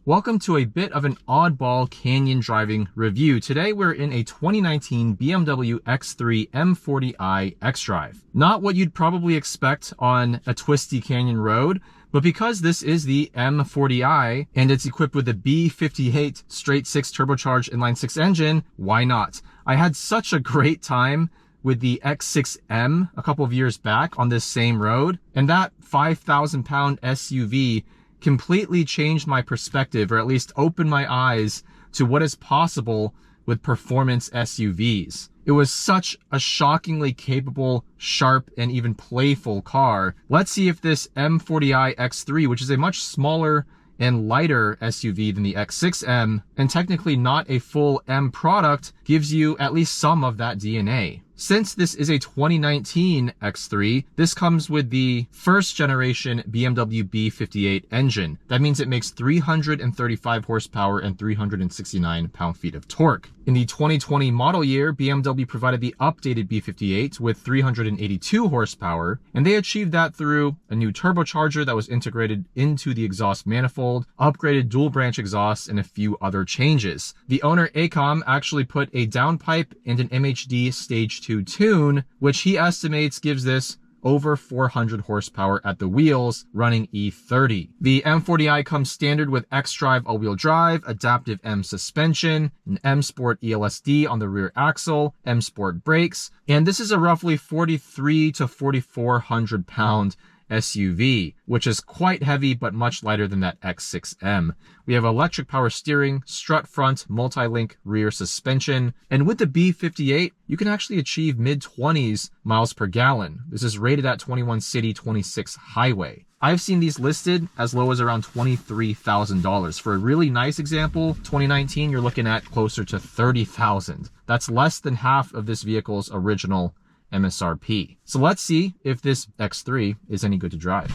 Welcome to a bit of an oddball canyon driving review. Today we're in a 2019 BMW X3 M40i xDrive. Not what you'd probably expect on a twisty canyon road, but because this is the M40i and it's equipped with a B58 straight 6 turbocharged inline-6 engine, why not? I had such a great time with the X6M a couple of years back on this same road, and that 5,000-pound SUV completely changed my perspective, or at least opened my eyes to what is possible with performance SUVs. It was such a shockingly capable, sharp, and even playful car. Let's see if this M40i X3, which is a much smaller and lighter SUV than the X6M, and technically not a full M product, gives you at least some of that DNA. Since this is a 2019 X3, this comes with the first generation BMW B58 engine. That means it makes 335 horsepower and 369 pound-feet of torque. In the 2020 model year, BMW provided the updated B58 with 382 horsepower, and they achieved that through a new turbocharger that was integrated into the exhaust manifold, upgraded dual branch exhausts, and a few other changes. The owner ACOM actually put a downpipe and an MHD Stage 2 tune, which he estimates gives this over 400 horsepower at the wheels, running E30. The M40i comes standard with xDrive all-wheel drive, adaptive M suspension, an M Sport ELSD on the rear axle, M Sport brakes, and this is a roughly 4,300 to 4,400 pound SUV, which is quite heavy but much lighter than that X6M. We have electric power steering, strut front, multi-link rear suspension, and with the B58, you can actually achieve mid-20s miles per gallon. This is rated at 21 city, 26 highway. I've seen these listed as low as around $23,000. For a really nice example, 2019, you're looking at closer to $30,000. That's less than half of this vehicle's original MSRP. So let's see if this X3 is any good to drive.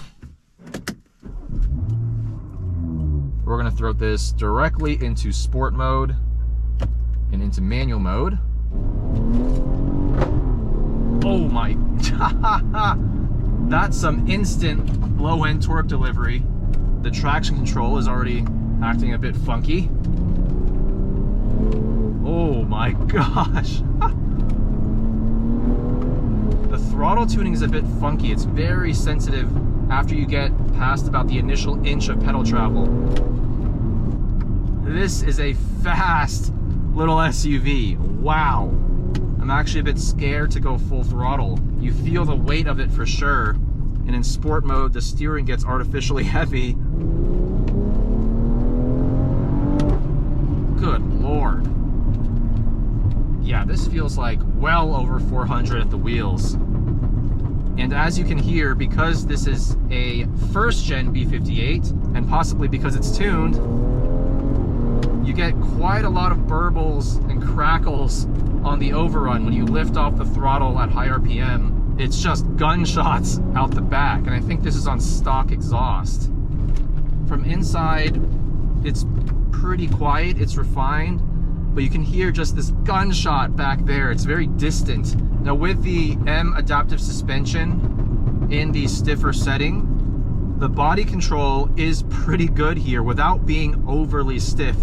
We're gonna throw this directly into sport mode and into manual mode. Oh my, that's some instant low-end torque delivery. The traction control is already acting a bit funky. Oh my gosh. The throttle tuning is a bit funky. It's very sensitive after you get past about the initial inch of pedal travel. This is a fast little SUV. Wow. I'm actually a bit scared to go full throttle. You feel the weight of it for sure. And in sport mode, the steering gets artificially heavy. Good Lord. Yeah, this feels like well over 400 at the wheels. And as you can hear, because this is a first-gen B58, and possibly because it's tuned, you get quite a lot of burbles and crackles on the overrun when you lift off the throttle at high RPM. It's just gunshots out the back, and I think this is on stock exhaust. From inside, it's pretty quiet, it's refined, but you can hear just this gunshot back there. It's very distant. Now with the M adaptive suspension in the stiffer setting, the body control is pretty good here without being overly stiff.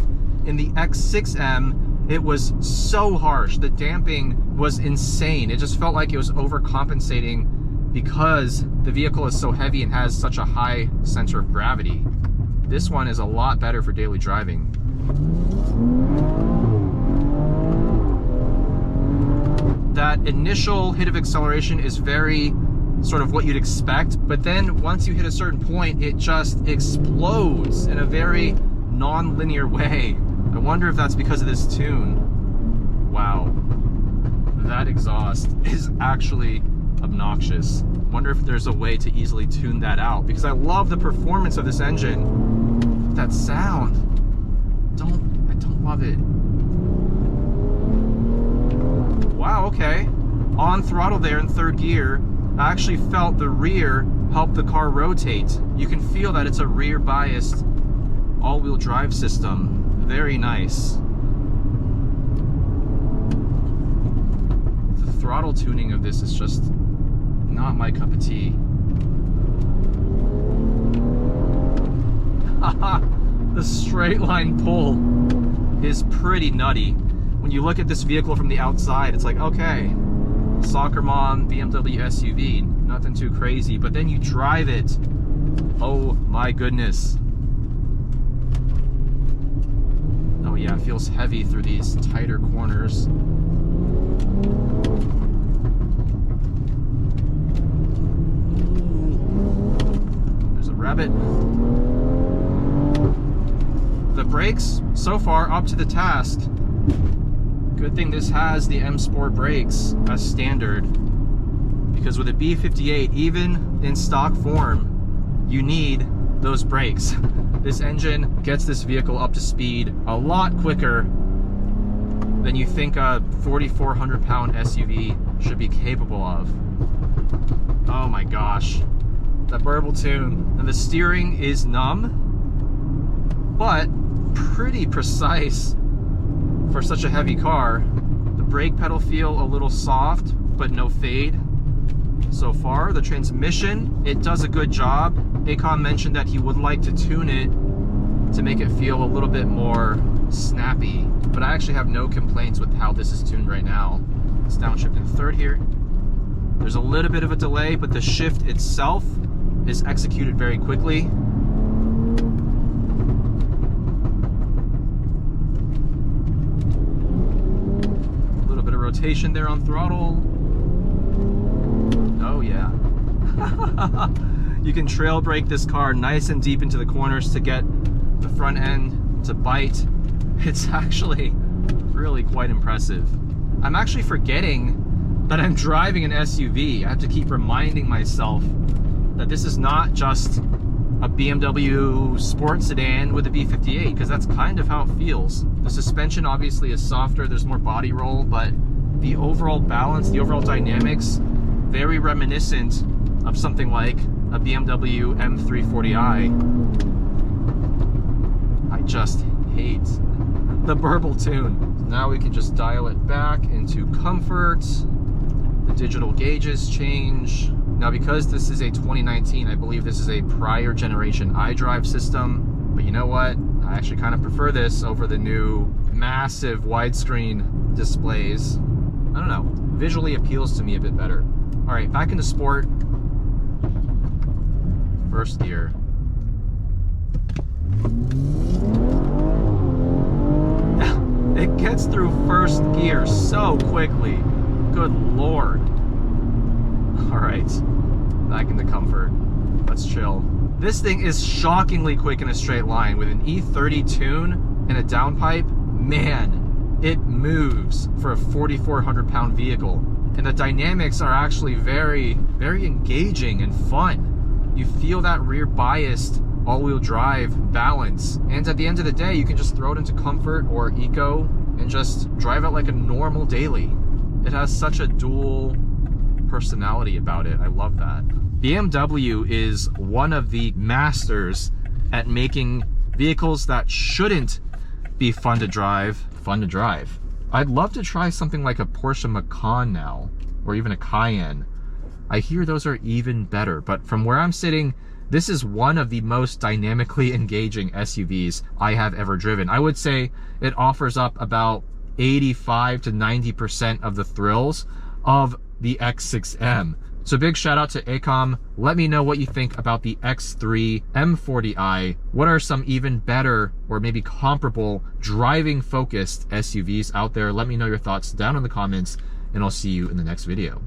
In the X6M, it was so harsh. The damping was insane. It just felt like it was overcompensating because the vehicle is so heavy and has such a high center of gravity. This one is a lot better for daily driving. That initial hit of acceleration is very sort of what you'd expect, but then once you hit a certain point, it just explodes in a very non-linear way. I wonder if that's because of this tune. Wow, that exhaust is actually obnoxious. Wonder if there's a way to easily tune that out, because I love the performance of this engine. That sound, I don't love it. Wow, okay. On throttle there in third gear, I actually felt the rear help the car rotate. You can feel that it's a rear biased all-wheel drive system. Very nice. The throttle tuning of this is just not my cup of tea. The straight line pull is pretty nutty. When you look at this vehicle from the outside, it's like, okay, soccer mom, BMW SUV, nothing too crazy. But then you drive it, oh my goodness. Oh yeah, it feels heavy through these tighter corners. There's a rabbit. The brakes, so far, up to the task. Good thing this has the M Sport brakes as standard, because with a B58, even in stock form, you need those brakes. This engine gets this vehicle up to speed a lot quicker than you think a 4,400 pound SUV should be capable of. Oh my gosh, that burble tune. And the steering is numb, but pretty precise for such a heavy car. The brake pedal feel a little soft, but no fade so far. The transmission, it does a good job. Acom mentioned that he would like to tune it to make it feel a little bit more snappy, but I actually have no complaints with how this is tuned right now. It's downshift in third here. There's a little bit of a delay, but the shift itself is executed very quickly. A little bit of rotation there on throttle. Oh yeah. You can trail brake this car nice and deep into the corners to get the front end to bite. It's actually really quite impressive. I'm actually forgetting that I'm driving an SUV. I have to keep reminding myself that this is not just a BMW sports sedan with a B58, because that's kind of how it feels. The suspension obviously is softer, there's more body roll, but the overall balance, the overall dynamics, very reminiscent of something like a BMW M40i. I just hate the burble tune. Now we can just dial it back into comfort. The digital gauges change. Now, because this is a 2019, I believe this is a prior generation iDrive system, but you know what? I actually kind of prefer this over the new massive widescreen displays. I don't know, visually appeals to me a bit better. All right, back into sport. First gear. It gets through first gear so quickly. Good Lord. All right, back into comfort. Let's chill. This thing is shockingly quick in a straight line. With an E30 tune and a downpipe, man, it moves for a 4,400 pound vehicle. And the dynamics are actually very, very engaging and fun. You feel that rear biased all-wheel drive balance, and at the end of the day you can just throw it into comfort or eco and just drive it like a normal daily. It has such a dual personality about it. I love that. BMW is one of the masters at making vehicles that shouldn't be fun to drive. I'd love to try something like a Porsche Macan now, or even a Cayenne. I hear those are even better, but from where I'm sitting, this is one of the most dynamically engaging SUVs I have ever driven. I would say it offers up about 85 to 90% of the thrills of the X6M. So big shout out to Acom. Let me know what you think about the X3 M40i. What are some even better or maybe comparable driving focused SUVs out there? Let me know your thoughts down in the comments, and I'll see you in the next video.